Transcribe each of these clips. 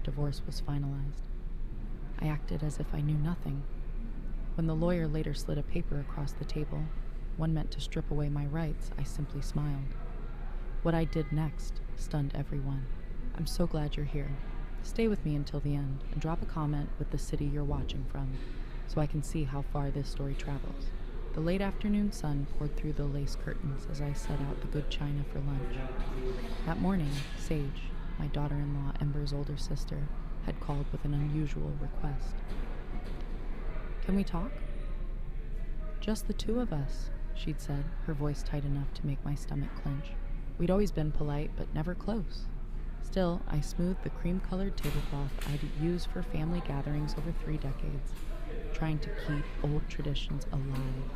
divorce was finalized. I acted as if I knew nothing. When the lawyer later slid a paper across the table, one meant to strip away my rights, I simply smiled. What I did next stunned everyone. I'm so glad you're here. Stay with me until the end and drop a comment with the city you're watching from, so I can see how far this story travels. The late afternoon sun poured through the lace curtains as I set out the good china for lunch. That morning, Sage, my daughter-in-law Ember's older sister, had called with an unusual request. Can we talk? Just the two of us, she'd said, her voice tight enough to make my stomach clench. We'd always been polite, but never close. Still, I smoothed the cream-colored tablecloth I'd used for family gatherings over 3 decades, trying to keep old traditions alive.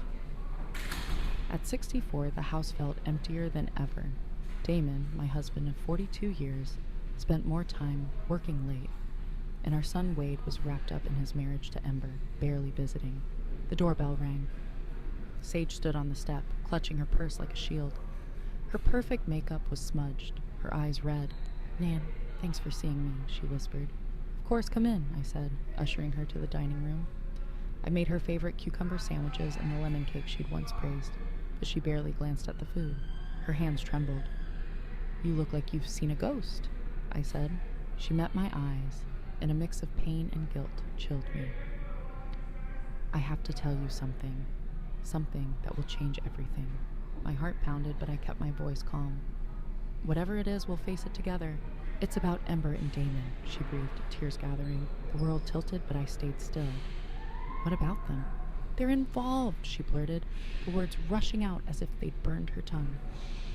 At 64, the house felt emptier than ever. Damon, my husband of 42 years, spent more time working late, and our son Wade was wrapped up in his marriage to Ember, barely visiting. The doorbell rang. Sage stood on the step, clutching her purse like a shield. Her perfect makeup was smudged, her eyes red. "Nan, thanks for seeing me," she whispered. "Of course, come in," I said, ushering her to the dining room. I made her favorite cucumber sandwiches and the lemon cake she'd once praised, but she barely glanced at the food. Her hands trembled. "You look like you've seen a ghost," I said. She met my eyes, and a mix of pain and guilt chilled me. "I have to tell you something that will change everything." My heart pounded, but I kept my voice calm. "Whatever it is, we'll face it together. It's about Ember and Damon," she breathed, tears gathering. The world tilted, but I stayed still. "What about them?" "They're involved," she blurted, the words rushing out as if they'd burned her tongue.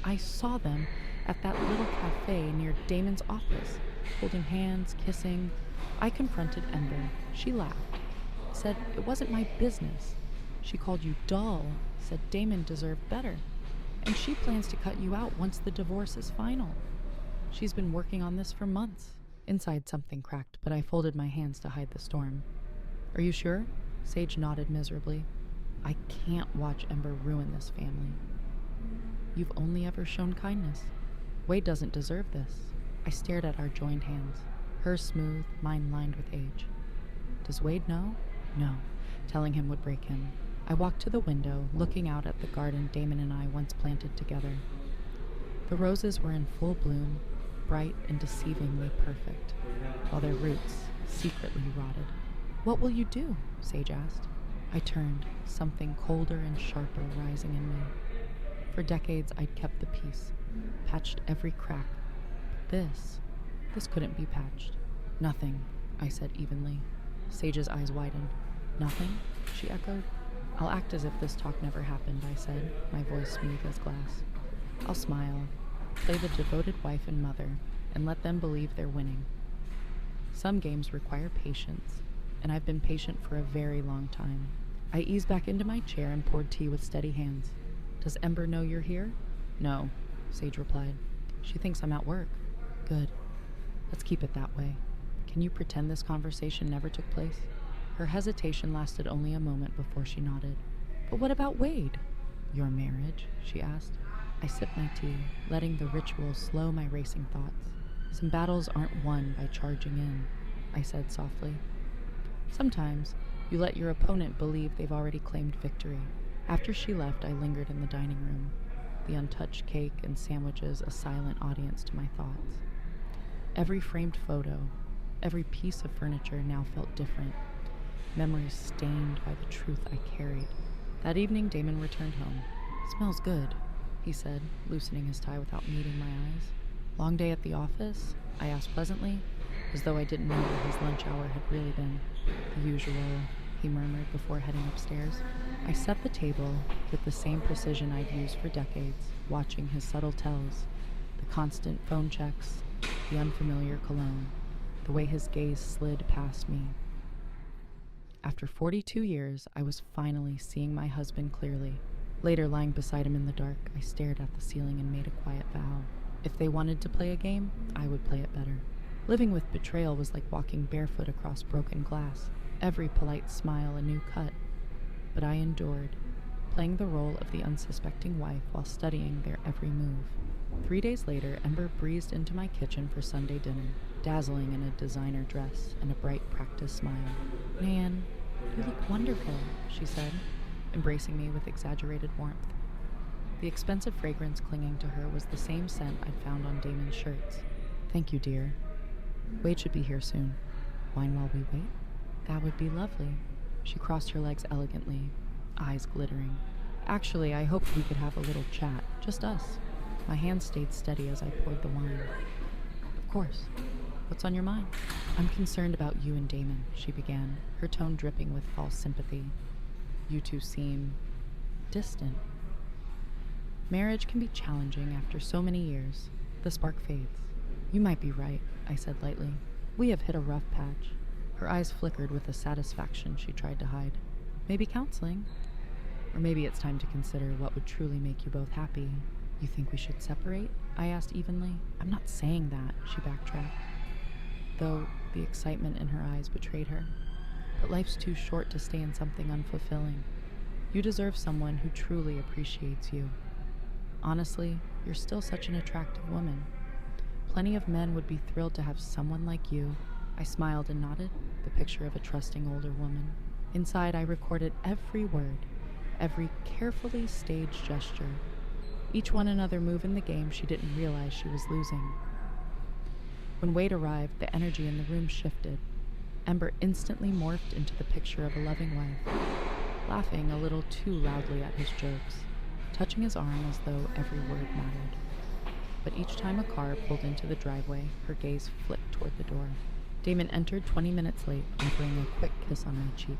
"I saw them at that little cafe near Damon's office, holding hands, kissing. I confronted Ember. She laughed, said it wasn't my business. She called you dull, said Damon deserved better. And she plans to cut you out once the divorce is final. She's been working on this for months." Inside something cracked, but I folded my hands to hide the storm. "Are you sure?" Sage nodded miserably. "I can't watch Ember ruin this family." "You've only ever shown kindness. Wade doesn't deserve this." I stared at our joined hands, hers smooth, mine lined with age. "Does Wade know?" "No. Telling him would break him." I walked to the window, looking out at the garden Damon and I once planted together. The roses were in full bloom, bright and deceivingly perfect, while their roots secretly rotted. "What will you do?" Sage asked. I turned, something colder and sharper rising in me. For decades I'd kept the peace, patched every crack. But this couldn't be patched. "Nothing," I said evenly. Sage's eyes widened. "Nothing?" she echoed. "I'll act as if this talk never happened," I said, my voice smooth as glass. "I'll smile, play the devoted wife and mother, and let them believe they're winning. Some games require patience, and I've been patient for a very long time." I eased back into my chair and poured tea with steady hands. "Does Ember know you're here?" "No," Sage replied. "She thinks I'm at work." "Good. Let's keep it that way. Can you pretend this conversation never took place?" Her hesitation lasted only a moment before she nodded. "But what about Wade?" "Your marriage?" she asked. I sipped my tea, letting the ritual slow my racing thoughts. "Some battles aren't won by charging in," I said softly. "Sometimes you let your opponent believe they've already claimed victory." After she left, I lingered in the dining room, the untouched cake and sandwiches a silent audience to my thoughts. Every framed photo, every piece of furniture now felt different, memories stained by the truth I carried. That evening, Damon returned home. "Smells good," he said, loosening his tie without meeting my eyes. "Long day at the office?" I asked pleasantly, as though I didn't know what his lunch hour had really been. "The usual," he murmured before heading upstairs. I set the table with the same precision I'd used for decades, watching his subtle tells, the constant phone checks, the unfamiliar cologne, the way his gaze slid past me. After 42 years, I was finally seeing my husband clearly. Later, lying beside him in the dark, I stared at the ceiling and made a quiet vow. If they wanted to play a game, I would play it better. Living with betrayal was like walking barefoot across broken glass, every polite smile a new cut. But I endured, playing the role of the unsuspecting wife while studying their every move. 3 days later, Ember breezed into my kitchen for Sunday dinner, dazzling in a designer dress and a bright practice smile. "Nan, you look wonderful," she said, embracing me with exaggerated warmth. The expensive fragrance clinging to her was the same scent I'd found on Damon's shirts. "Thank you, dear. Wade should be here soon. Wine while we wait?" "That would be lovely." She crossed her legs elegantly, eyes glittering. "Actually, I hoped we could have a little chat, just us." My hand stayed steady as I poured the wine. "Of course. What's on your mind?" "I'm concerned about you and Damon," she began, her tone dripping with false sympathy. "You two seem distant." "Marriage can be challenging after so many years. The spark fades." "You might be right," I said lightly. "We have hit a rough patch." Her eyes flickered with a satisfaction she tried to hide. "Maybe counseling. Or maybe it's time to consider what would truly make you both happy." "You think we should separate?" I asked evenly. "I'm not saying that," she backtracked, though the excitement in her eyes betrayed her. "But life's too short to stay in something unfulfilling. You deserve someone who truly appreciates you. Honestly, you're still such an attractive woman. Plenty of men would be thrilled to have someone like you." I smiled and nodded, the picture of a trusting older woman. Inside, I recorded every word, every carefully staged gesture, each one another move in the game she didn't realize she was losing. When Wade arrived, the energy in the room shifted. Ember instantly morphed into the picture of a loving wife, laughing a little too loudly at his jokes, touching his arm as though every word mattered. But each time a car pulled into the driveway, her gaze flicked toward the door. Damon entered 20 minutes late, offering a quick kiss on my cheek.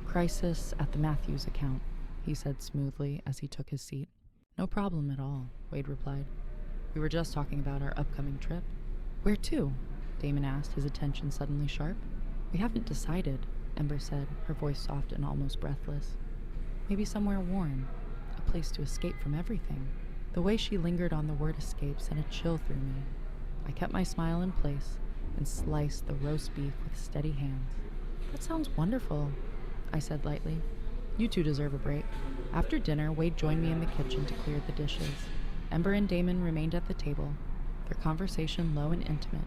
"Crisis at the Matthews account," he said smoothly as he took his seat. "No problem at all," Wade replied. "We were just talking about our upcoming trip." "Where to?" Damon asked, his attention suddenly sharp. "We haven't decided," Ember said, her voice soft and almost breathless. "Maybe somewhere warm, a place to escape from everything." The way she lingered on the word escape sent a chill through me. I kept my smile in place and sliced the roast beef with steady hands. "That sounds wonderful," I said lightly. "You two deserve a break." After dinner, Wade joined me in the kitchen to clear the dishes. Ember and Damon remained at the table, their conversation low and intimate.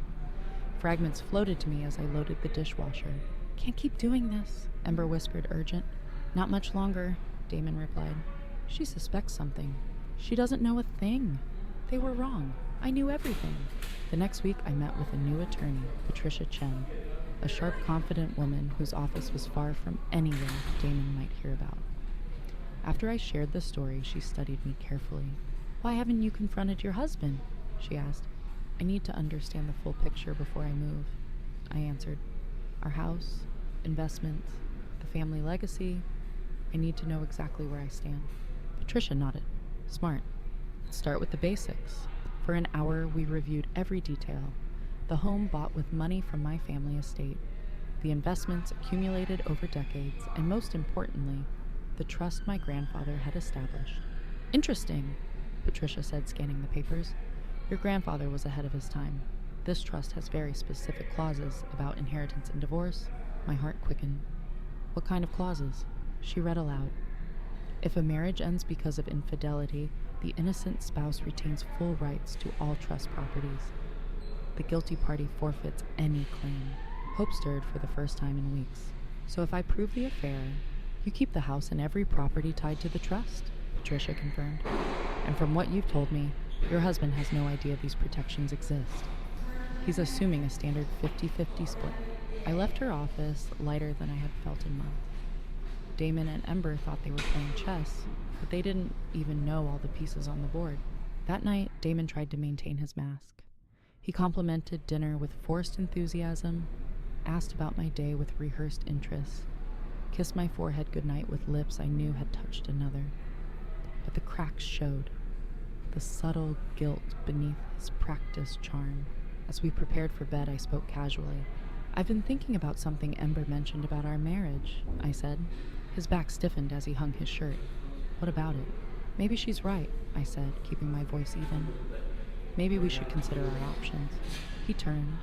Fragments floated to me as I loaded the dishwasher. "Can't keep doing this," Ember whispered, urgent. "Not much longer," Damon replied. "She suspects something. She doesn't know a thing. They were wrong. I knew everything." The next week, I met with a new attorney, Patricia Chen, a sharp, confident woman whose office was far from anywhere Damon might hear about. After I shared the story, she studied me carefully. "Why haven't you confronted your husband?" she asked. "I need to understand the full picture before I move," I answered. "Our house, investments, the family legacy. I need to know exactly where I stand." Patricia nodded. "Smart. Let's start with the basics." For an hour, we reviewed every detail. The home bought with money from my family estate, the investments accumulated over decades, and most importantly, the trust my grandfather had established. "Interesting," Patricia said, scanning the papers. "Your grandfather was ahead of his time. This trust has very specific clauses about inheritance and divorce." My heart quickened. "What kind of clauses?" She read aloud. "If a marriage ends because of infidelity, the innocent spouse retains full rights to all trust properties. The guilty party forfeits any claim." Hope stirred for the first time in weeks. "So if I prove the affair, you keep the house and every property tied to the trust," Patricia confirmed. "And from what you've told me, your husband has no idea these protections exist. He's assuming a standard 50-50 split." I left her office lighter than I had felt in months. Damon and Ember thought they were playing chess, but they didn't even know all the pieces on the board. That night, Damon tried to maintain his mask. He complimented dinner with forced enthusiasm, asked about my day with rehearsed interest, kissed my forehead goodnight with lips I knew had touched another. But the cracks showed, the subtle guilt beneath his practiced charm. As we prepared for bed, I spoke casually. "I've been thinking about something Ember mentioned about our marriage," I said. His back stiffened as he hung his shirt. "What about it?" "Maybe she's right," I said, keeping my voice even. "Maybe we should consider our options." He turned,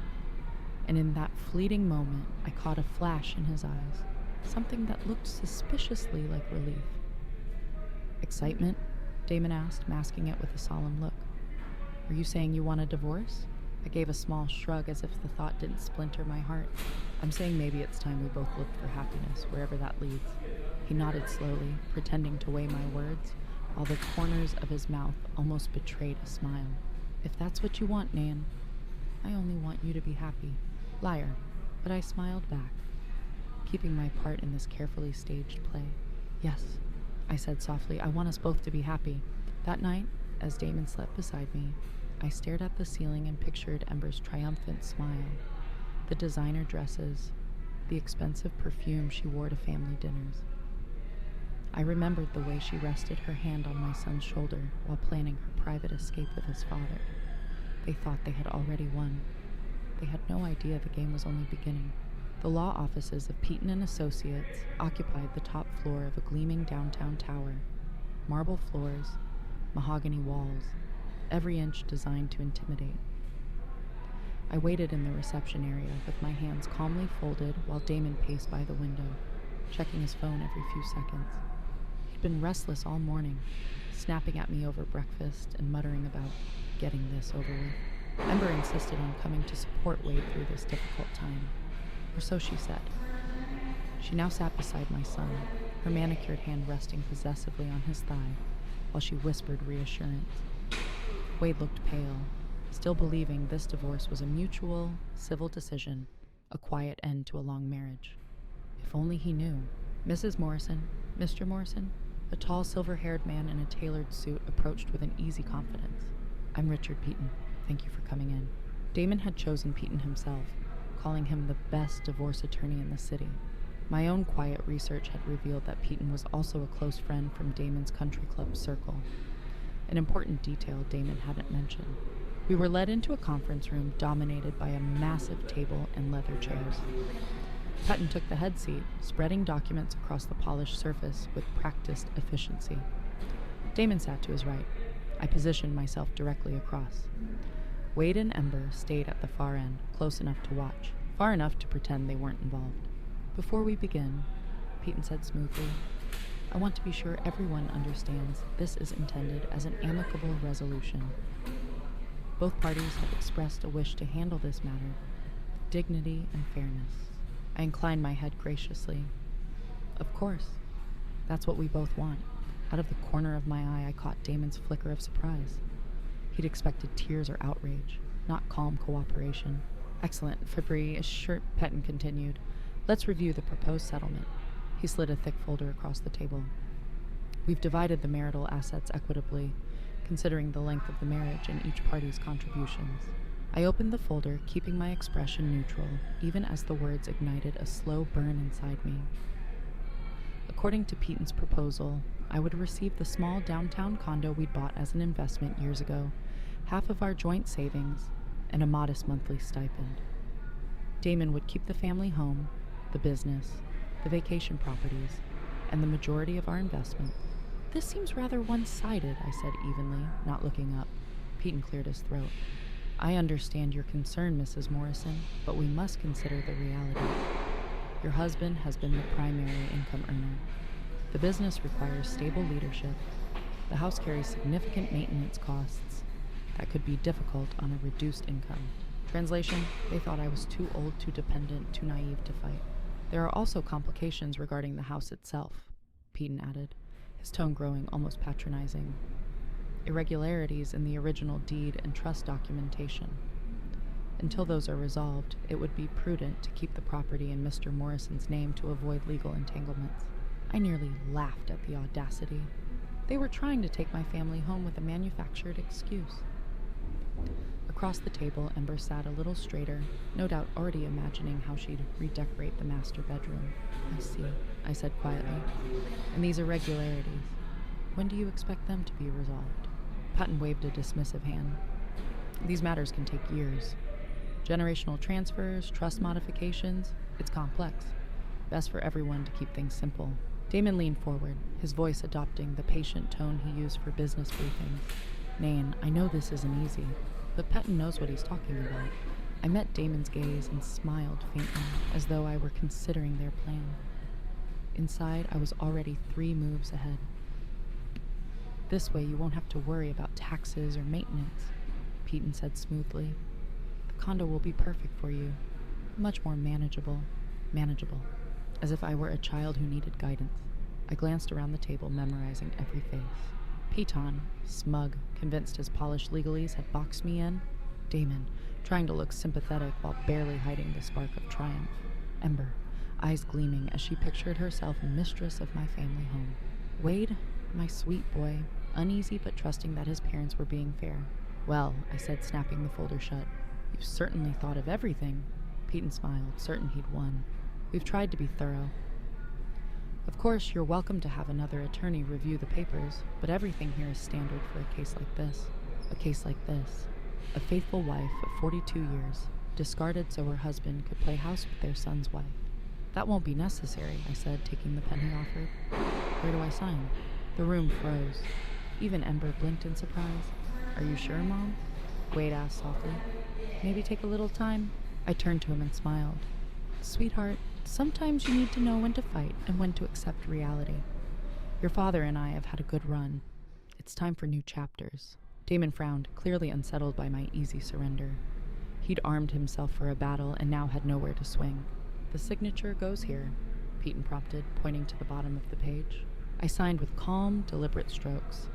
and in that fleeting moment, I caught a flash in his eyes, something that looked suspiciously like relief. "Excitement?" Damon asked, masking it with a solemn look. Are you saying you want a divorce? I gave a small shrug as if the thought didn't splinter my heart. I'm saying maybe it's time we both looked for happiness, wherever that leads. He nodded slowly, pretending to weigh my words, while the corners of his mouth almost betrayed a smile. If that's what you want, Nan, I only want you to be happy. Liar. But I smiled back, keeping my part in this carefully staged play. Yes, I said softly, I want us both to be happy. That night, as Damon slept beside me, I stared at the ceiling and pictured Ember's triumphant smile, the designer dresses, the expensive perfume she wore to family dinners. I remembered the way she rested her hand on my son's shoulder while planning her private escape with his father. They thought they had already won. They had no idea the game was only beginning. The law offices of Peyton and Associates occupied the top floor of a gleaming downtown tower. Marble floors, mahogany walls, every inch designed to intimidate. I waited in the reception area with my hands calmly folded while Damon paced by the window, checking his phone every few seconds. He'd been restless all morning, snapping at me over breakfast and muttering about getting this over with. Ember insisted on coming to support Wade through this difficult time, or so she said. She now sat beside my son, her manicured hand resting possessively on his thigh, while she whispered reassurance. Wade looked pale, still believing this divorce was a mutual, civil decision, a quiet end to a long marriage. If only he knew. Mrs. Morrison, Mr. Morrison, a tall, silver-haired man in a tailored suit approached with an easy confidence. I'm Richard Peyton. Thank you for coming in. Damon had chosen Peyton himself, calling him the best divorce attorney in the city. My own quiet research had revealed that Peyton was also a close friend from Damon's country club circle, an important detail Damon hadn't mentioned. We were led into a conference room dominated by a massive table and leather chairs. Peyton took the head seat, spreading documents across the polished surface with practiced efficiency. Damon sat to his right. I positioned myself directly across. Wade and Ember stayed at the far end, close enough to watch, far enough to pretend they weren't involved. Before we begin, Peyton said smoothly, I want to be sure everyone understands this is intended as an amicable resolution. Both parties have expressed a wish to handle this matter with dignity and fairness. I inclined my head graciously. Of course. That's what we both want. Out of the corner of my eye, I caught Damon's flicker of surprise. He'd expected tears or outrage, not calm cooperation. Excellent, Fabry, sure, Peyton continued. Let's review the proposed settlement. He slid a thick folder across the table. We've divided the marital assets equitably, considering the length of the marriage and each party's contributions. I opened the folder, keeping my expression neutral, even as the words ignited a slow burn inside me. According to Peyton's proposal, I would receive the small downtown condo we'd bought as an investment years ago, half of our joint savings, and a modest monthly stipend. Damon would keep the family home, the business, the vacation properties, and the majority of our investment. This seems rather one-sided, I said evenly, not looking up. Peyton cleared his throat. I understand your concern, Mrs. Morrison, but we must consider the reality. Your husband has been the primary income earner. The business requires stable leadership. The house carries significant maintenance costs that could be difficult on a reduced income. Translation, they thought I was too old, too dependent, too naive to fight. There are also complications regarding the house itself, Peyton added, his tone growing almost patronizing. Irregularities in the original deed and trust documentation. Until those are resolved, it would be prudent to keep the property in Mr. Morrison's name to avoid legal entanglements. I nearly laughed at the audacity. They were trying to take my family home with a manufactured excuse. Across the table, Ember sat a little straighter, no doubt already imagining how she'd redecorate the master bedroom. I see, I said quietly. And these irregularities, when do you expect them to be resolved? Peyton waved a dismissive hand. These matters can take years. Generational transfers, trust modifications, it's complex. Best for everyone to keep things simple. Damon leaned forward, his voice adopting the patient tone he used for business briefings. Nan, I know this isn't easy, but Peyton knows what he's talking about. I met Damon's gaze and smiled faintly, as though I were considering their plan. Inside, I was already 3 moves ahead. This way you won't have to worry about taxes or maintenance. Peyton said smoothly. The condo will be perfect for you. Much more manageable. Manageable. As if I were a child who needed guidance. I glanced around the table, memorizing every face. Peyton, smug, convinced his polished legalese had boxed me in. Damon, trying to look sympathetic while barely hiding the spark of triumph. Ember, eyes gleaming as she pictured herself mistress of my family home. Wade, my sweet boy, uneasy but trusting that his parents were being fair. Well, I said, snapping the folder shut. You've certainly thought of everything. Peyton smiled, certain he'd won. We've tried to be thorough. Of course, you're welcome to have another attorney review the papers, but everything here is standard for a case like this. A case like this. A faithful wife of 42 years, discarded so her husband could play house with their son's wife. That won't be necessary, I said, taking the pen he offered. Where do I sign? The room froze. Even Ember blinked in surprise. Are you sure, Mom? Wade asked softly. Maybe take a little time? I turned to him and smiled. Sweetheart, sometimes you need to know when to fight and when to accept reality. Your father and I have had a good run. It's time for new chapters. Damon frowned, clearly unsettled by my easy surrender. He'd armed himself for a battle and now had nowhere to swing. The signature goes here, Peyton prompted, pointing to the bottom of the page. I signed with calm, deliberate strokes.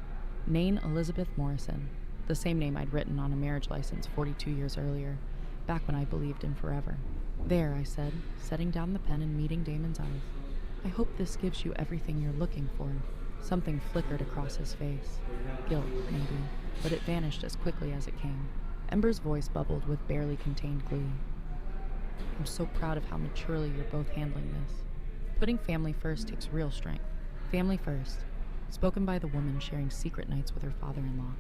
Nain Elizabeth Morrison, the same name I'd written on a marriage license 42 years earlier, back when I believed in forever. There, I said, setting down the pen and meeting Damon's eyes. I hope this gives you everything you're looking for. Something flickered across his face. Guilt, maybe, but it vanished as quickly as it came. Ember's voice bubbled with barely contained glee. I'm so proud of how maturely you're both handling this. Putting family first takes real strength. Family first. Spoken by the woman sharing secret nights with her father-in-law.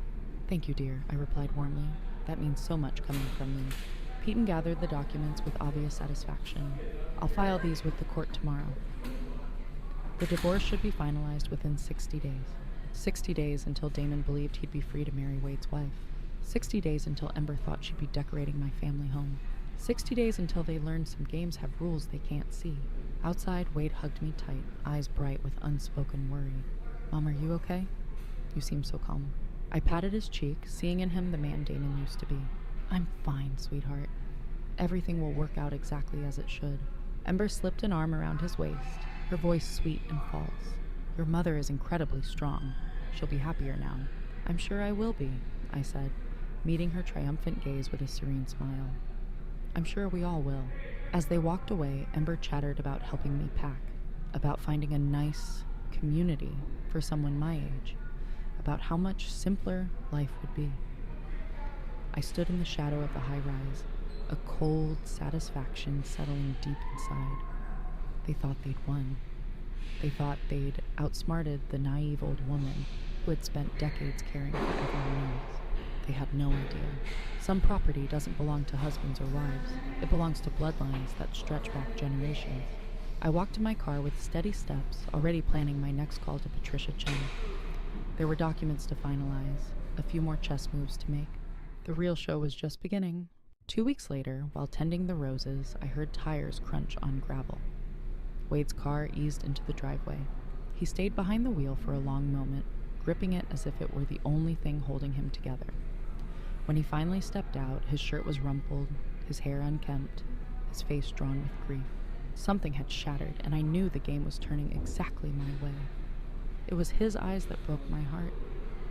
Thank you, dear, I replied warmly. That means so much coming from you. Peyton gathered the documents with obvious satisfaction. I'll file these with the court tomorrow. The divorce should be finalized within 60 days. 60 days until Damon believed he'd be free to marry Wade's wife. 60 days until Ember thought she'd be decorating my family home. 60 days until they learned some games have rules they can't see. Outside, Wade hugged me tight, eyes bright with unspoken worry. Mom, are you okay? You seem so calm. I patted his cheek, seeing in him the man Damon used to be. I'm fine, sweetheart. Everything will work out exactly as it should. Ember slipped an arm around his waist, her voice sweet and false. Your mother is incredibly strong. She'll be happier now. I'm sure I will be, I said, meeting her triumphant gaze with a serene smile. I'm sure we all will. As they walked away, Ember chattered about helping me pack, about finding a nice community for someone my age, about how much simpler life would be. I stood in the shadow of the high rise, a cold satisfaction settling deep inside. They thought they'd won. They thought they'd outsmarted the naive old woman who had spent decades caring for everyone else. They had no idea. Some property doesn't belong to husbands or wives. It belongs to bloodlines that stretch back generations. I walked to my car with steady steps, already planning my next call to Patricia Chen. There were documents to finalize, a few more chess moves to make. The real show was just beginning. 2 weeks later, while tending the roses, I heard tires crunch on gravel. Wade's car eased into the driveway. He stayed behind the wheel for a long moment, gripping it as if it were the only thing holding him together. When he finally stepped out, his shirt was rumpled, his hair unkempt, his face drawn with grief. Something had shattered, and I knew the game was turning exactly my way. It was his eyes that broke my heart,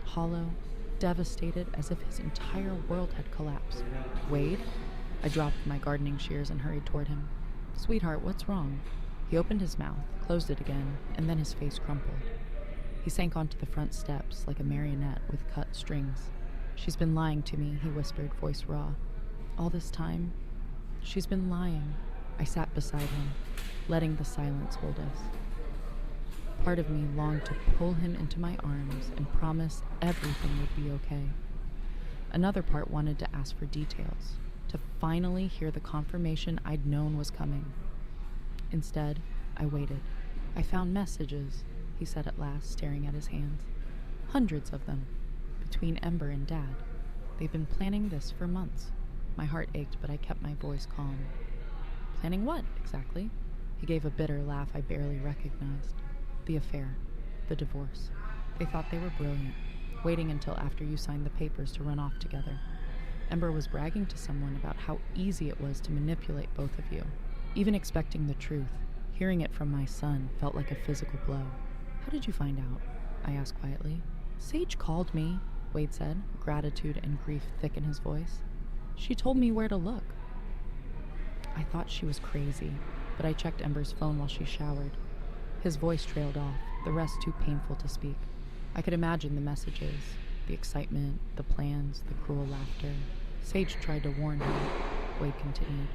hollow, devastated, as if his entire world had collapsed. Wade? I dropped my gardening shears and hurried toward him. Sweetheart, what's wrong? He opened his mouth, closed it again, and then his face crumpled. He sank onto the front steps like a marionette with cut strings. She's been lying to me, he whispered, voice raw. All this time, she's been lying. I sat beside him, letting the silence hold us. Part of me longed to pull him into my arms and promise everything would be okay. Another part wanted to ask for details, to finally hear the confirmation I'd known was coming. Instead, I waited. I found messages, he said at last, staring at his hands. Hundreds of them, between Ember and Dad. They've been planning this for months. My heart ached, but I kept my voice calm. Planning what, exactly? He gave a bitter laugh I barely recognized. The affair. The divorce. They thought they were brilliant, waiting until after you signed the papers to run off together. Ember was bragging to someone about how easy it was to manipulate both of you. Even expecting the truth, hearing it from my son felt like a physical blow. How did you find out? I asked quietly. Sage called me, Wade said, gratitude and grief thick in his voice. She told me where to look. I thought she was crazy, but I checked Ember's phone while she showered. His voice trailed off, the rest too painful to speak. I could imagine the messages, the excitement, the plans, the cruel laughter. Sage tried to warn her, Wade continued,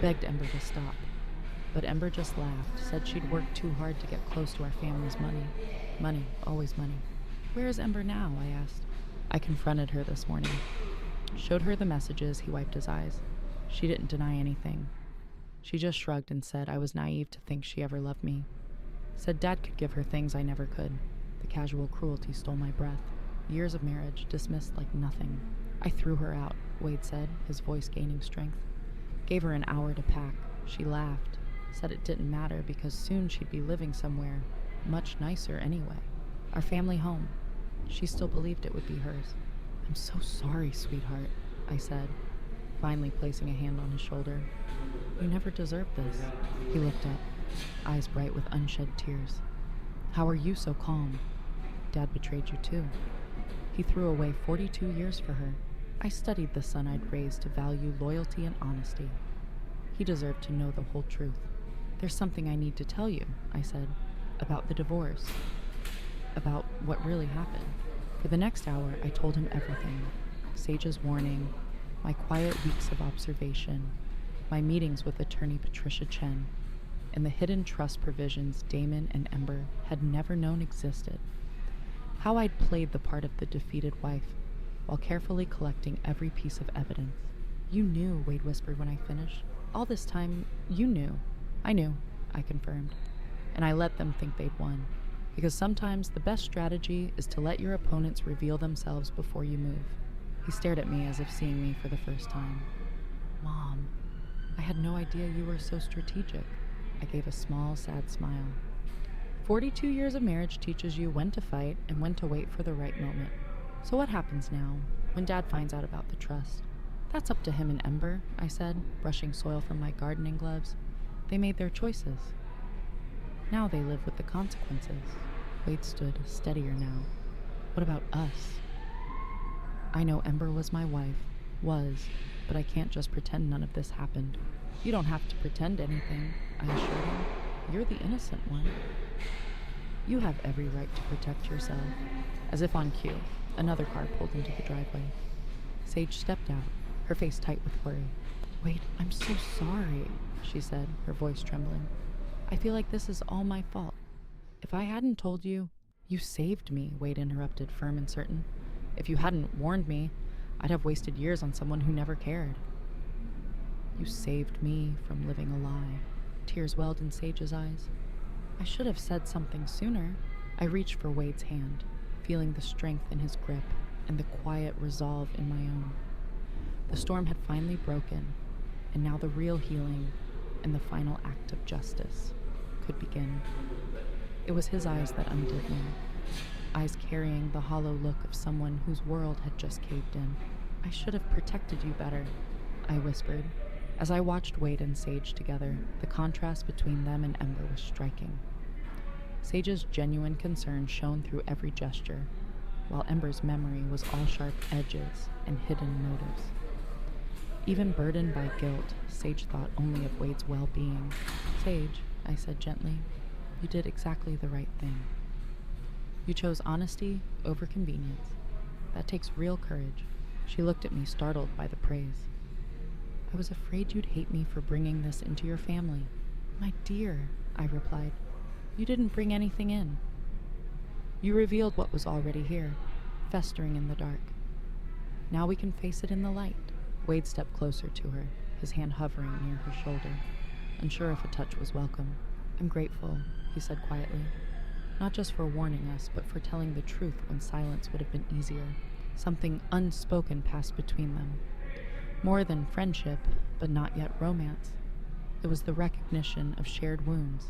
begged Ember to stop. But Ember just laughed, said she'd worked too hard to get close to our family's money. Money, always money. Where is Ember now? I asked. I confronted her this morning. Showed her the messages. He wiped his eyes. She didn't deny anything. She just shrugged and said I was naive to think she ever loved me. Said Dad could give her things I never could. The casual cruelty stole my breath. Years of marriage dismissed like nothing. I threw her out, Wade said, his voice gaining strength. Gave her an hour to pack. She laughed. Said it didn't matter because soon she'd be living somewhere much nicer anyway. Our family home. She still believed it would be hers. I'm so sorry, sweetheart, I said, finally placing a hand on his shoulder. You never deserved this. He looked up, eyes bright with unshed tears. How are you so calm? Dad betrayed you too. He threw away 42 years for her. I studied the son I'd raised to value loyalty and honesty. He deserved to know the whole truth. There's something I need to tell you, I said, about the divorce, about what really happened. For the next hour, I told him everything. Sage's warning, my quiet weeks of observation, my meetings with attorney Patricia Chen, and the hidden trust provisions Damon and Ember had never known existed. How I'd played the part of the defeated wife while carefully collecting every piece of evidence. You knew, Wade whispered when I finished. All this time, you knew. I knew, I confirmed. And I let them think they'd won. Because sometimes the best strategy is to let your opponents reveal themselves before you move. He stared at me as if seeing me for the first time. Mom, I had no idea you were so strategic. I gave a small, sad smile. 42 years of marriage teaches you when to fight and when to wait for the right moment. So what happens now, when Dad finds out about the trust? That's up to him and Ember, I said, brushing soil from my gardening gloves. They made their choices. Now they live with the consequences. Wade stood steadier now. What about us? I know Ember was my wife, but I can't just pretend none of this happened. You don't have to pretend anything, I assured him. You're the innocent one. You have every right to protect yourself. As if on cue, another car pulled into the driveway. Sage stepped out, her face tight with worry. Wade, I'm so sorry, she said, her voice trembling. I feel like this is all my fault. If I hadn't told you... You saved me, Wade interrupted, firm and certain. If you hadn't warned me, I'd have wasted years on someone who never cared. You saved me from living a lie. Tears welled in Sage's eyes. I should have said something sooner. I reached for Wade's hand, feeling the strength in his grip and the quiet resolve in my own. The storm had finally broken, and now the real healing and the final act of justice could begin. It was his eyes that undid me, eyes carrying the hollow look of someone whose world had just caved in. I should have protected you better, I whispered. As I watched Wade and Sage together, the contrast between them and Ember was striking. Sage's genuine concern shone through every gesture, while Ember's memory was all sharp edges and hidden motives. Even burdened by guilt, Sage thought only of Wade's well-being. Sage, I said gently, you did exactly the right thing. You chose honesty over convenience. That takes real courage. She looked at me, startled by the praise. I was afraid you'd hate me for bringing this into your family. My dear, I replied, you didn't bring anything in. You revealed what was already here, festering in the dark. Now we can face it in the light. Wade stepped closer to her, his hand hovering near her shoulder, unsure if a touch was welcome. I'm grateful, he said quietly, not just for warning us, but for telling the truth when silence would have been easier. Something unspoken passed between them. More than friendship, but not yet romance. It was the recognition of shared wounds,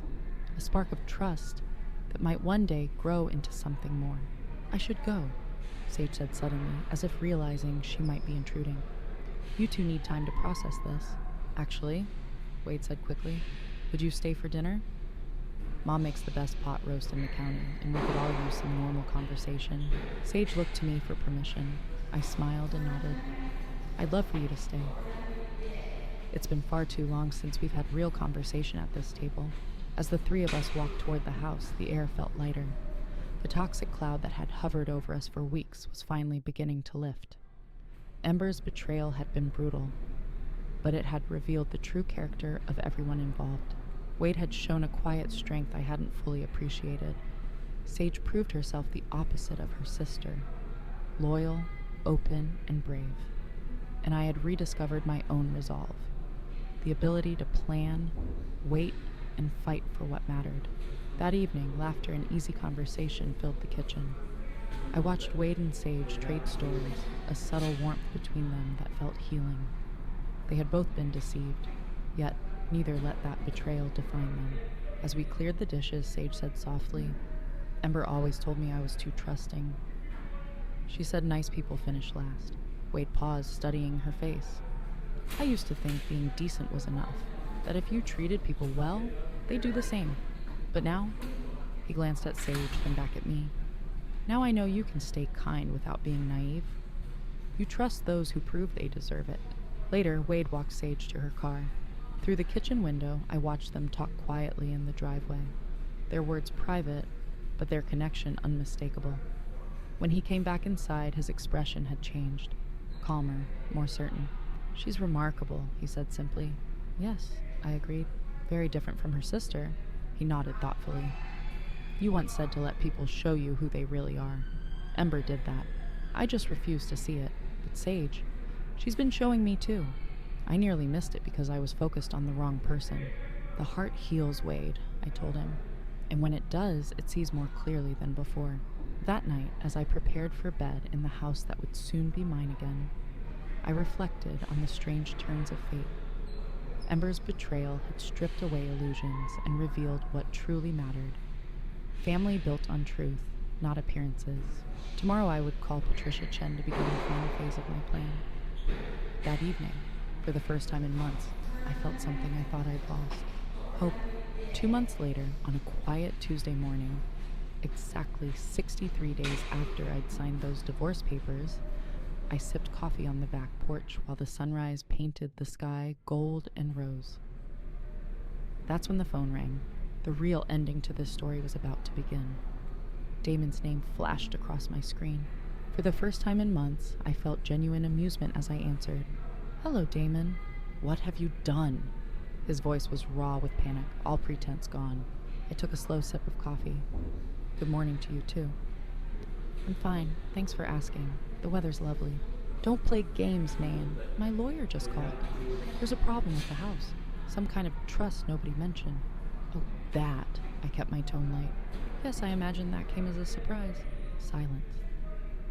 a spark of trust that might one day grow into something more. I should go, Sage said suddenly, as if realizing she might be intruding. You two need time to process this. Actually, Wade said quickly, would you stay for dinner? Mom makes the best pot roast in the county, and we could all use some normal conversation. Sage looked to me for permission. I smiled and nodded. I'd love for you to stay. It's been far too long since we've had real conversation at this table. As the three of us walked toward the house, the air felt lighter. The toxic cloud that had hovered over us for weeks was finally beginning to lift. Ember's betrayal had been brutal, but it had revealed the true character of everyone involved. Wade had shown a quiet strength I hadn't fully appreciated. Sage proved herself the opposite of her sister, loyal, open, and brave. And I had rediscovered my own resolve, the ability to plan, wait, and fight for what mattered. That evening, laughter and easy conversation filled the kitchen. I watched Wade and Sage trade stories, a subtle warmth between them that felt healing. They had both been deceived, yet neither let that betrayal define them. As we cleared the dishes, Sage said softly, Ember always told me I was too trusting. She said nice people finish last. Wade paused, studying her face. I used to think being decent was enough, that if you treated people well, they'd do the same. But now, he glanced at Sage, then back at me. Now I know you can stay kind without being naive. You trust those who prove they deserve it. Later, Wade walked Sage to her car. Through the kitchen window, I watched them talk quietly in the driveway. Their words private, but their connection unmistakable. When he came back inside, his expression had changed. Calmer, more certain. She's remarkable, he said simply. Yes, I agreed. Very different from her sister. He nodded thoughtfully. You once said to let people show you who they really are. Ember did that. I just refused to see it. But Sage, she's been showing me too. I nearly missed it because I was focused on the wrong person. The heart heals, Wade, I told him. And when it does, it sees more clearly than before. That night, as I prepared for bed in the house that would soon be mine again, I reflected on the strange turns of fate. Ember's betrayal had stripped away illusions and revealed what truly mattered. Family built on truth, not appearances. Tomorrow I would call Patricia Chen to begin the final phase of my plan. That evening, for the first time in months, I felt something I thought I'd lost. Hope. 2 months later, on a quiet Tuesday morning, exactly 63 days after I'd signed those divorce papers, I sipped coffee on the back porch while the sunrise painted the sky gold and rose. That's when the phone rang. The real ending to this story was about to begin. Damon's name flashed across my screen. For the first time in months, I felt genuine amusement as I answered. Hello, Damon. What have you done? His voice was raw with panic, all pretense gone. I took a slow sip of coffee. Good morning to you, too. I'm fine. Thanks for asking. The weather's lovely. Don't play games, man. My lawyer just called. There's a problem with the house. Some kind of trust nobody mentioned. Oh, that. I kept my tone light. Yes, I imagine that came as a surprise. Silence.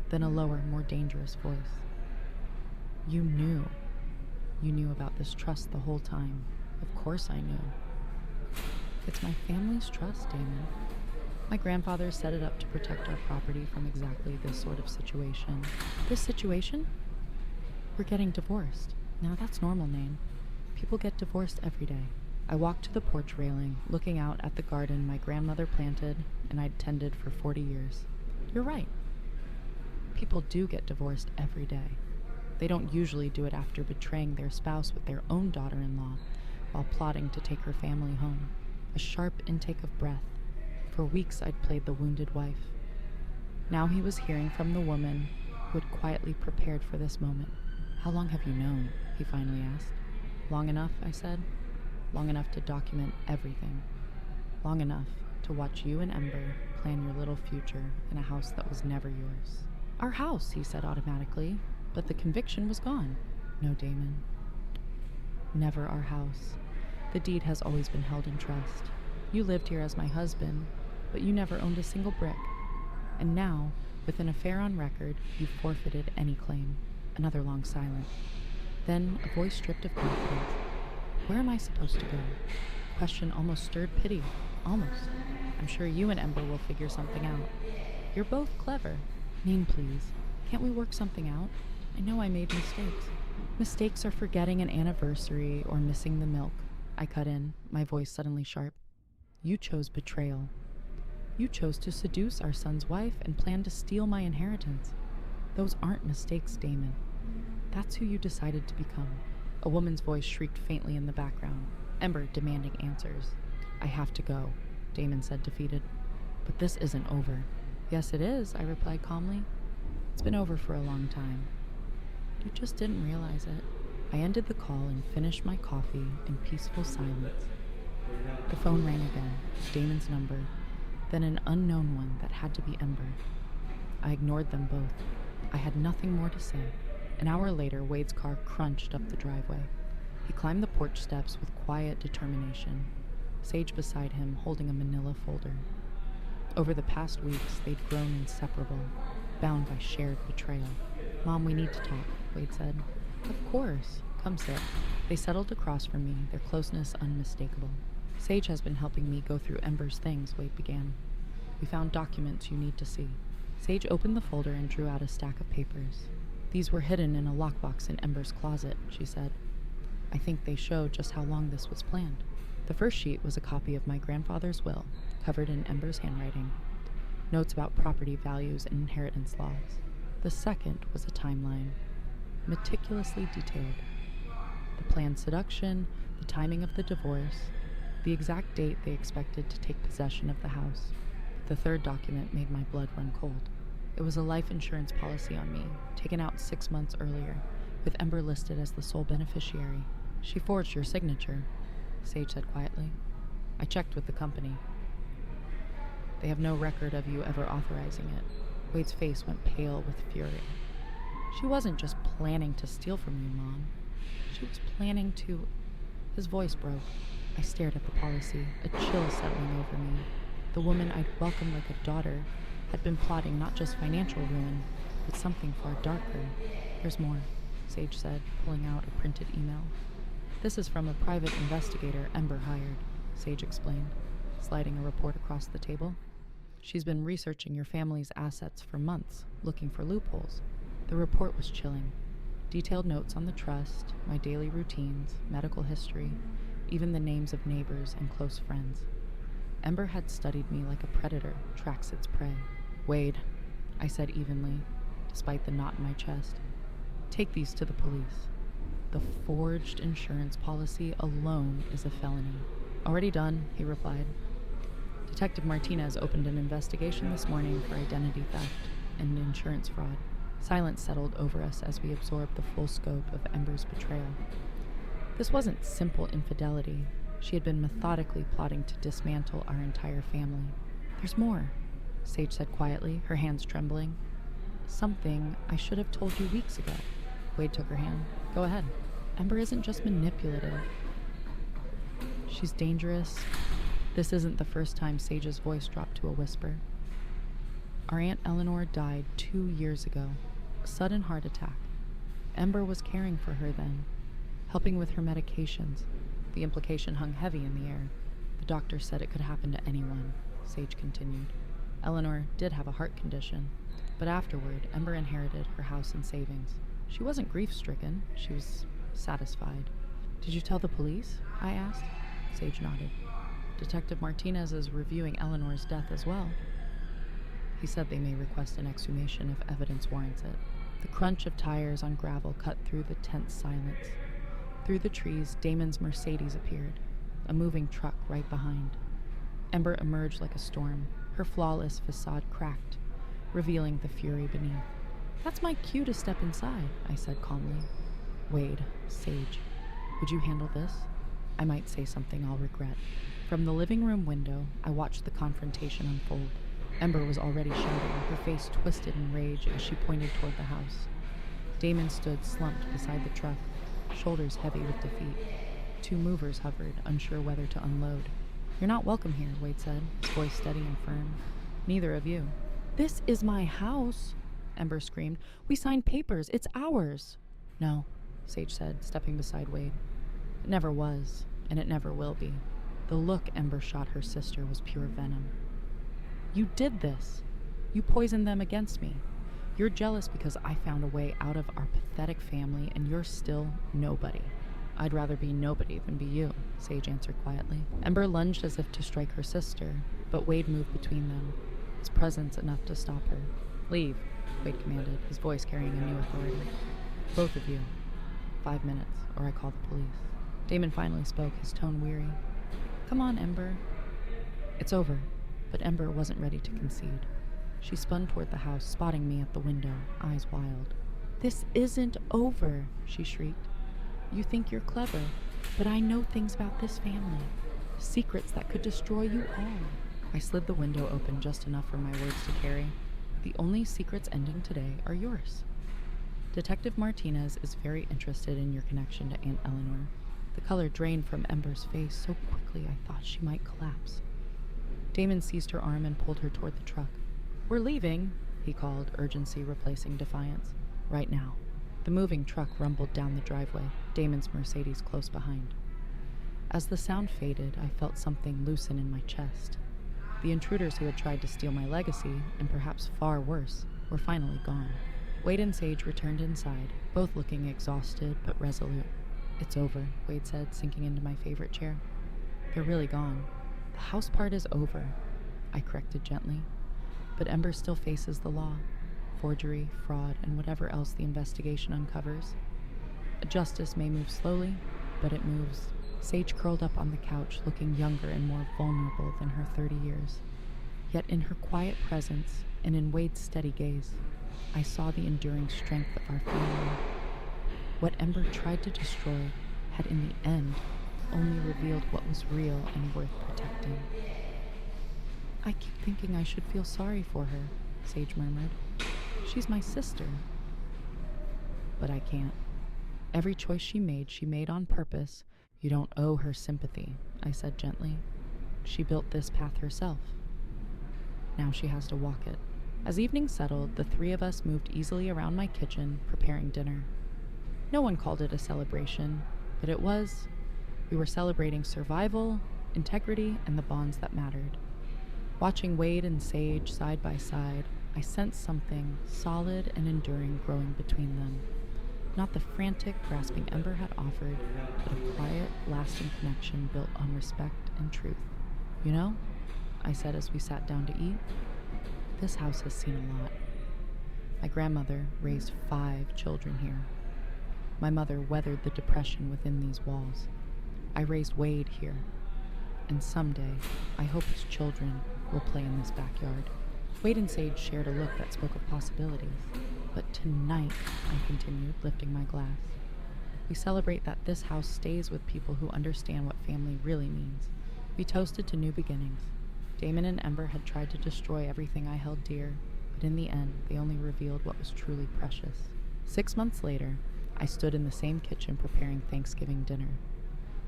Then a lower, more dangerous voice. You knew. You knew about this trust the whole time. Of course I knew. It's my family's trust, Damon. My grandfather set it up to protect our property from exactly this sort of situation. This situation? We're getting divorced. Now that's normal, name. People get divorced every day. I walked to the porch railing, looking out at the garden my grandmother planted and I'd tended for 40 years. You're right. People do get divorced every day. They don't usually do it after betraying their spouse with their own daughter-in-law while plotting to take her family home. A sharp intake of breath. For weeks I'd played the wounded wife. Now he was hearing from the woman who had quietly prepared for this moment. How long have you known? He finally asked. Long enough, I said. Long enough to document everything. Long enough to watch you and Ember plan your little future in a house that was never yours. Our house, he said automatically, but the conviction was gone. No, Damon. Never our house. The deed has always been held in trust. You lived here as my husband, but you never owned a single brick. And now, with an affair on record, you've forfeited any claim. Another long silence. Then a voice stripped of confidence. Where am I supposed to go? Question almost stirred pity. Almost. I'm sure you and Ember will figure something out. You're both clever. Name, please. Can't we work something out? I know I made mistakes. Mistakes are forgetting an anniversary or missing the milk. I cut in, my voice suddenly sharp. You chose betrayal. You chose to seduce our son's wife and plan to steal my inheritance. Those aren't mistakes, Damon. That's who you decided to become. A woman's voice shrieked faintly in the background, Ember demanding answers. I have to go, Damon said, defeated. But this isn't over. Yes, it is, I replied calmly. It's been over for a long time. You just didn't realize it. I ended the call and finished my coffee in peaceful silence. The phone rang again, Damon's number, then an unknown one that had to be Ember. I ignored them both. I had nothing more to say. An hour later, Wade's car crunched up the driveway. He climbed the porch steps with quiet determination, Sage beside him holding a manila folder. Over the past weeks, they'd grown inseparable, bound by shared betrayal. Mom, we need to talk, Wade said. Of course. Come sit. They settled across from me, their closeness unmistakable. Sage has been helping me go through Ember's things, Wade began. We found documents you need to see. Sage opened the folder and drew out a stack of papers. These were hidden in a lockbox in Ember's closet, she said. I think they show just how long this was planned. The first sheet was a copy of my grandfather's will, covered in Ember's handwriting. Notes about property values and inheritance laws. The second was a timeline, meticulously detailed. The planned seduction, the timing of the divorce, the exact date they expected to take possession of the house. The third document made my blood run cold. It was a life insurance policy on me, taken out 6 months earlier, with Ember listed as the sole beneficiary. She forged your signature, Sage said quietly. I checked with the company. They have no record of you ever authorizing it. Wade's face went pale with fury. She wasn't just planning to steal from you, Mom. She was planning to... His voice broke. I stared at the policy, a chill settling over me. The woman I'd welcomed like a daughter had been plotting not just financial ruin, but something far darker. There's more, Sage said, pulling out a printed email. This is from a private investigator Ember hired, Sage explained, sliding a report across the table. She's been researching your family's assets for months, looking for loopholes. The report was chilling. Detailed notes on the trust, my daily routines, medical history, even the names of neighbors and close friends. Ember had studied me like a predator tracks its prey. Wade, I said evenly, despite the knot in my chest. Take these to the police. The forged insurance policy alone is a felony. Already done, he replied. Detective Martinez opened an investigation this morning for identity theft and insurance fraud. Silence settled over us as we absorbed the full scope of Ember's betrayal. This wasn't simple infidelity. She had been methodically plotting to dismantle our entire family. There's more, Sage said quietly, her hands trembling. Something I should have told you weeks ago. Wade took her hand. Go ahead. Ember isn't just manipulative. She's dangerous. This isn't the first time Sage's voice dropped to a whisper. Our Aunt Eleanor died 2 years ago. A sudden heart attack. Ember was caring for her then, helping with her medications. The implication hung heavy in the air. The doctor said it could happen to anyone, Sage continued. Eleanor did have a heart condition, but afterward, Ember inherited her house and savings. She wasn't grief-stricken. She was satisfied. Did you tell the police? I asked. Sage nodded. Detective Martinez is reviewing Eleanor's death as well. He said they may request an exhumation if evidence warrants it. The crunch of tires on gravel cut through the tense silence. Through the trees, Damon's Mercedes appeared, a moving truck right behind. Ember emerged like a storm, her flawless facade cracked, revealing the fury beneath. That's my cue to step inside, I said calmly. Wade, Sage, would you handle this? I might say something I'll regret. From the living room window, I watched the confrontation unfold. Ember was already shouting, her face twisted in rage as she pointed toward the house. Damon stood slumped beside the truck, shoulders heavy with defeat. 2 movers hovered, unsure whether to unload. You're not welcome here, Wade said, his voice steady and firm. Neither of you. This is my house, Ember screamed. We signed papers. It's ours. No, Sage said, stepping beside Wade. It never was, and it never will be. The look Ember shot her sister was pure venom. You did this. You poisoned them against me. You're jealous because I found a way out of our pathetic family, and you're still nobody. I'd rather be nobody than be you, Sage answered quietly. Ember lunged as if to strike her sister, but Wade moved between them, his presence enough to stop her. Leave, Wade commanded, his voice carrying a new authority. Both of you. 5 minutes, or I call the police. Damon finally spoke, his tone weary. Come on, Ember. It's over, but Ember wasn't ready to concede. She spun toward the house, spotting me at the window, eyes wild. This isn't over, she shrieked. You think you're clever, but I know things about this family. Secrets that could destroy you all. I slid the window open just enough for my words to carry. The only secrets ending today are yours. Detective Martinez is very interested in your connection to Aunt Eleanor. The color drained from Ember's face so quickly I thought she might collapse. Damon seized her arm and pulled her toward the truck. We're leaving, he called, urgency replacing defiance. Right now. The moving truck rumbled down the driveway, Damon's Mercedes close behind. As the sound faded, I felt something loosen in my chest. The intruders who had tried to steal my legacy, and perhaps far worse, were finally gone. Wade and Sage returned inside, both looking exhausted but resolute. It's over, Wade said, sinking into my favorite chair. They're really gone. The house part is over, I corrected gently. But Ember still faces the law. Forgery, fraud, and whatever else the investigation uncovers. Justice may move slowly, but it moves. Sage curled up on the couch, looking younger and more vulnerable than her 30 years. Yet in her quiet presence, and in Wade's steady gaze, I saw the enduring strength of our family. What Ember tried to destroy had in the end only revealed what was real and worth protecting. I keep thinking I should feel sorry for her, Sage murmured. She's my sister. But I can't. Every choice she made on purpose. You don't owe her sympathy, I said gently. She built this path herself. Now she has to walk it. As evening settled, the three of us moved easily around my kitchen, preparing dinner. No one called it a celebration, but it was. We were celebrating survival, integrity, and the bonds that mattered. Watching Wade and Sage side by side, I sensed something solid and enduring growing between them. Not the frantic, grasping Ember had offered, but a quiet, lasting connection built on respect and truth. You know, I said as we sat down to eat, this house has seen a lot. My grandmother raised 5 children here. My mother weathered the depression within these walls. I raised Wade here. And someday, I hope his children will play in this backyard. Wade and Sage shared a look that spoke of possibilities. But tonight, I continued, lifting my glass, we celebrate that this house stays with people who understand what family really means. We toasted to new beginnings. Damon and Ember had tried to destroy everything I held dear, but in the end, they only revealed what was truly precious. 6 months later, I stood in the same kitchen preparing Thanksgiving dinner.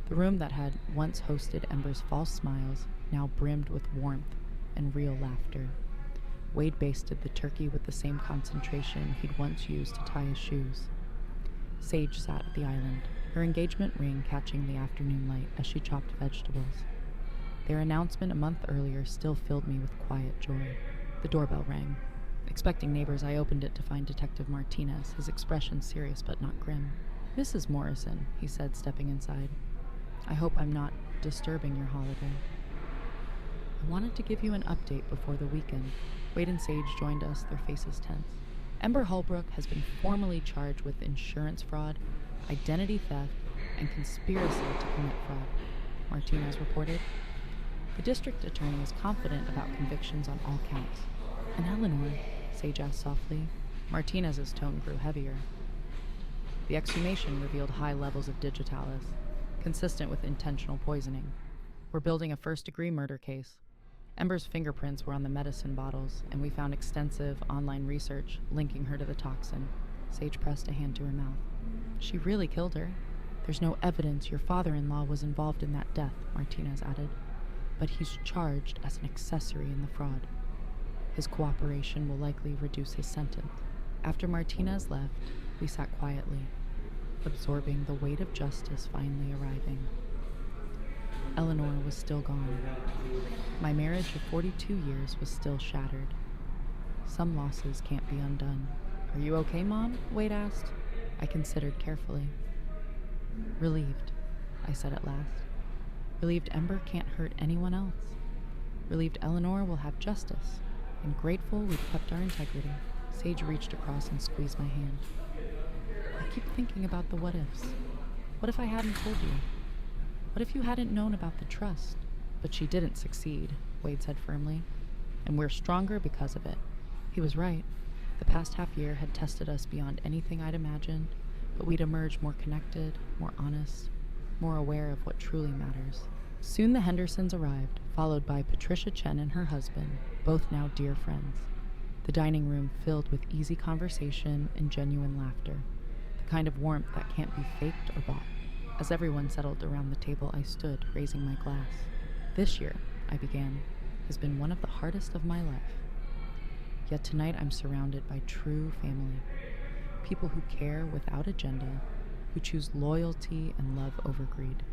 The room that had once hosted Ember's false smiles now brimmed with warmth and real laughter. Wade basted the turkey with the same concentration he'd once used to tie his shoes. Sage sat at the island, her engagement ring catching the afternoon light as she chopped vegetables. Their announcement a month earlier still filled me with quiet joy. The doorbell rang. Expecting neighbors, I opened it to find Detective Martinez, his expression serious but not grim. Mrs. Morrison, he said, stepping inside. I hope I'm not disturbing your holiday. I wanted to give you an update before the weekend. Wade and Sage joined us, their faces tense. Ember Holbrook has been formally charged with insurance fraud, identity theft, and conspiracy to commit fraud, Martinez reported. The district attorney is confident about convictions on all counts. And Eleanor, Sage asked softly. Martinez's tone grew heavier. The exhumation revealed high levels of digitalis, consistent with intentional poisoning. We're building a first-degree murder case. Ember's fingerprints were on the medicine bottles, and we found extensive online research linking her to the toxin. Sage pressed a hand to her mouth. She really killed her. There's no evidence your father-in-law was involved in that death, Martinez added. But he's charged as an accessory in the fraud. His cooperation will likely reduce his sentence. After Martinez left, we sat quietly, absorbing the weight of justice finally arriving. Eleanor was still gone. My marriage of 42 years was still shattered. Some losses can't be undone. Are you okay, Mom? Wade asked. I considered carefully. Relieved, I said at last. Relieved Ember can't hurt anyone else. Relieved Eleanor will have justice. And grateful we've kept our integrity. Sage reached across and squeezed my hand. I keep thinking about the what-ifs. What if I hadn't told you? What if you hadn't known about the trust? But she didn't succeed, Wade said firmly. And we're stronger because of it. He was right. The past half year had tested us beyond anything I'd imagined, but we'd emerged more connected, more honest, more aware of what truly matters. Soon the Hendersons arrived, followed by Patricia Chen and her husband, both now dear friends. The dining room filled with easy conversation and genuine laughter, the kind of warmth that can't be faked or bought. As everyone settled around the table, I stood, raising my glass. This year, I began, has been one of the hardest of my life. Yet tonight I'm surrounded by true family. People who care without agenda, who choose loyalty and love over greed.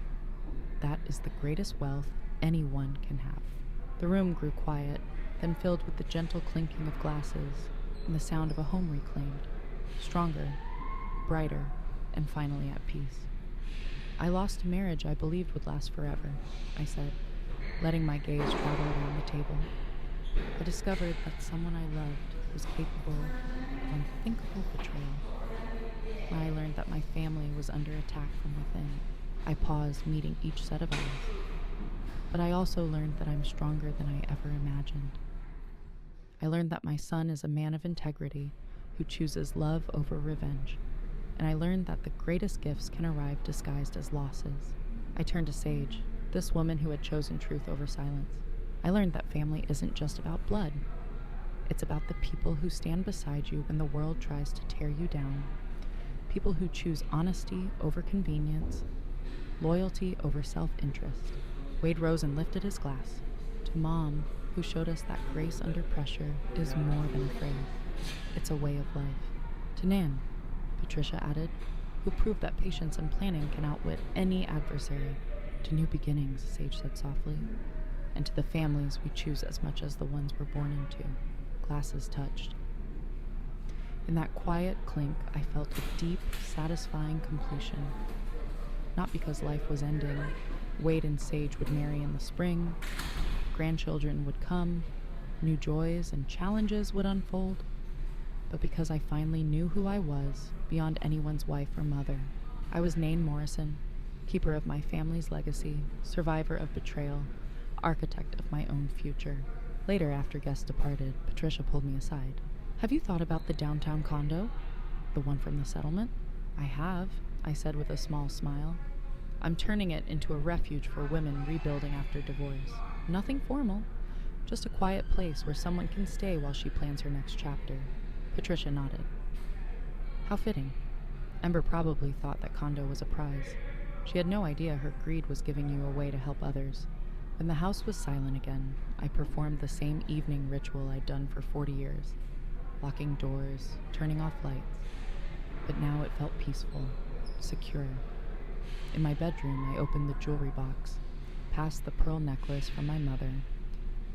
That is the greatest wealth anyone can have. The room grew quiet, then filled with the gentle clinking of glasses and the sound of a home reclaimed, stronger, brighter, and finally at peace. I lost a marriage I believed would last forever, I said, letting my gaze travel around the table. I discovered that someone I loved was capable of unthinkable betrayal. When I learned that my family was under attack from within, I paused, meeting each set of eyes. But I also learned that I'm stronger than I ever imagined. I learned that my son is a man of integrity who chooses love over revenge. And I learned that the greatest gifts can arrive disguised as losses. I turned to Sage, this woman who had chosen truth over silence. I learned that family isn't just about blood. It's about the people who stand beside you when the world tries to tear you down. People who choose honesty over convenience, loyalty over self-interest. Wade rose and lifted his glass. To Mom, who showed us that grace under pressure is more than a phrase. It's a way of life. To Nan, Patricia added, who proved that patience and planning can outwit any adversary. To new beginnings, Sage said softly. And to the families we choose as much as the ones we're born into. Glasses touched. In that quiet clink, I felt a deep, satisfying completion. Not because life was ending. Wade and Sage would marry in the spring. Grandchildren would come. New joys and challenges would unfold. But because I finally knew who I was, beyond anyone's wife or mother. I was Nain Morrison, keeper of my family's legacy, survivor of betrayal, architect of my own future. Later, after guests departed, Patricia pulled me aside. Have you thought about the downtown condo? The one from the settlement? I have, I said with a small smile. I'm turning it into a refuge for women rebuilding after divorce. Nothing formal, just a quiet place where someone can stay while she plans her next chapter. Patricia nodded. How fitting. Ember probably thought that condo was a prize. She had no idea her greed was giving you a way to help others. When the house was silent again, I performed the same evening ritual I'd done for 40 years. Locking doors, turning off lights. But now it felt peaceful, secure. In my bedroom, I opened the jewelry box, past the pearl necklace from my mother,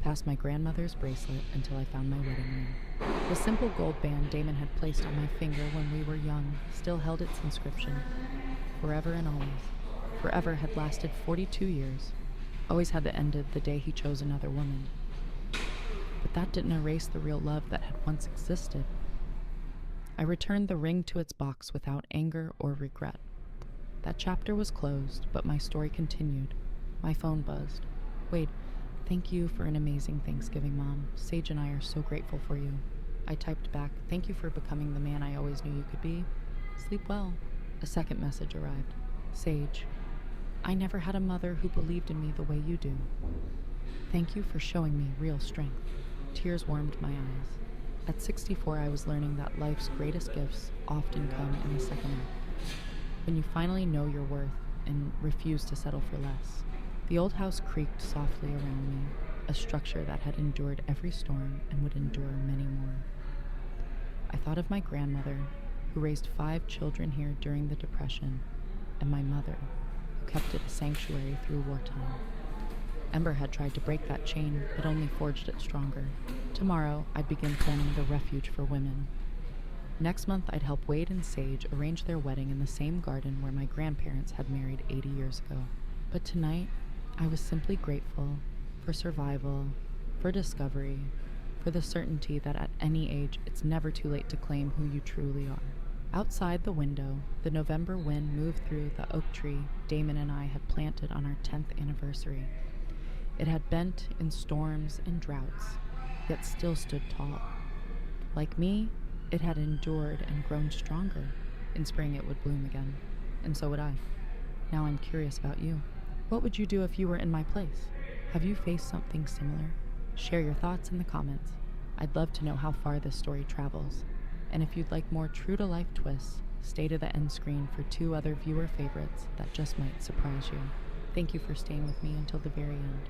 past my grandmother's bracelet until I found my wedding ring. The simple gold band Damon had placed on my finger when we were young still held its inscription. Forever and always. Forever had lasted 42 years. Always had ended the day he chose another woman. But that didn't erase the real love that had once existed. I returned the ring to its box without anger or regret. That chapter was closed, but my story continued. My phone buzzed. Wade, thank you for an amazing Thanksgiving, Mom. Sage and I are so grateful for you. I typed back, thank you for becoming the man I always knew you could be. Sleep well. A second message arrived. Sage, I never had a mother who believed in me the way you do. Thank you for showing me real strength. Tears warmed my eyes. At 64, I was learning that life's greatest gifts often come in the second act. When you finally know your worth and refuse to settle for less. The old house creaked softly around me, a structure that had endured every storm and would endure many more. I thought of my grandmother, who raised 5 children here during the Depression, and my mother, who kept it a sanctuary through wartime. Ember had tried to break that chain, but only forged it stronger. Tomorrow, I'd begin planning the refuge for women. Next month, I'd help Wade and Sage arrange their wedding in the same garden where my grandparents had married 80 years ago. But tonight, I was simply grateful for survival, for discovery, for the certainty that at any age, it's never too late to claim who you truly are. Outside the window, the November wind moved through the oak tree Damon and I had planted on our 10th anniversary. It had bent in storms and droughts, yet still stood tall. Like me, it had endured and grown stronger. In spring it would bloom again, and so would I. Now I'm curious about you. What would you do if you were in my place? Have you faced something similar? Share your thoughts in the comments. I'd love to know how far this story travels. And if you'd like more true-to-life twists, stay to the end screen for 2 other viewer favorites that just might surprise you. Thank you for staying with me until the very end.